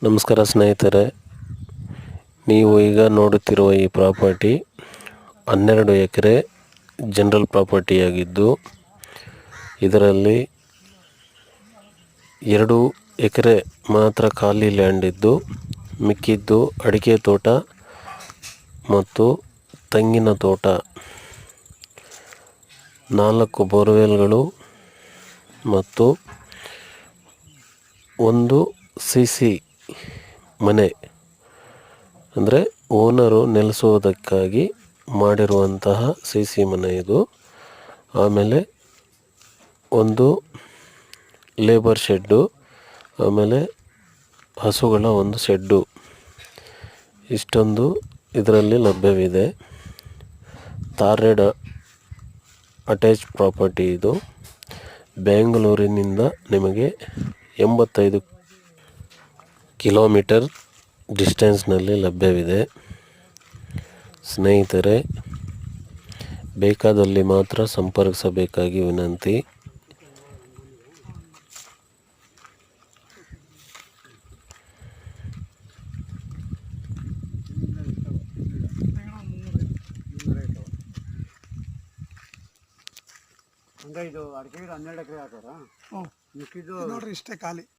ನಮಸ್ಕಾರ ಸ್ನೇಹಿತರೆ, ನೀವು ಈಗ ನೋಡುತ್ತಿರುವ ಈ ಪ್ರಾಪರ್ಟಿ 12 ಎಕರೆ ಜನರಲ್ ಪ್ರಾಪರ್ಟಿಯಾಗಿದ್ದು, ಇದರಲ್ಲಿ 2 ಎಕರೆ ಮಾತ್ರ ಖಾಲಿ ಲ್ಯಾಂಡ್ ಇದ್ದು, ಮಿಕ್ಕಿದ್ದು ಅಡಿಕೆ ತೋಟ ಮತ್ತು ತೆಂಗಿನ ತೋಟ, 4 ಬೋರ್ವೆಲ್ಗಳು ಮತ್ತು ಒಂದು ಸಿಸಿ ಮನೆ, ಅಂದರೆ ಓನರು ನೆಲೆಸೋದಕ್ಕಾಗಿ ಮಾಡಿರುವಂತಹ ಸಿಸಿ ಮನೆ ಇದು. ಆಮೇಲೆ ಒಂದು ಲೇಬರ್ ಶೆಡ್ಡು, ಆಮೇಲೆ ಹಸುಗಳ ಒಂದು ಶೆಡ್ಡು, ಇಷ್ಟೊಂದು ಇದರಲ್ಲಿ ಲಭ್ಯವಿದೆ. ತಾರ್ ರೋಡ್ ಅಟ್ಯಾಚ್ ಪ್ರಾಪರ್ಟಿ ಇದು. ಬೆಂಗಳೂರಿನಿಂದ ನಿಮಗೆ 85 ಕಿಲೋಮೀಟರ್ ಡಿಸ್ಟೆನ್ಸ್ನಲ್ಲಿ ಲಭ್ಯವಿದೆ. ಸ್ನೇಹಿತರೆ, ಬೇಕಾದಲ್ಲಿ ಮಾತ್ರ ಸಂಪರ್ಕಿಸಬೇಕಾಗಿ ವಿನಂತಿ. ಇದು ಅಡಿಕೆಗೆ 12 ಎಕರೆ ಹಾಕೋರಾ? ಮಿಕ್ಕಿದ್ದು ನೋಡ್ರಿ ಇಷ್ಟೇ ಖಾಲಿ.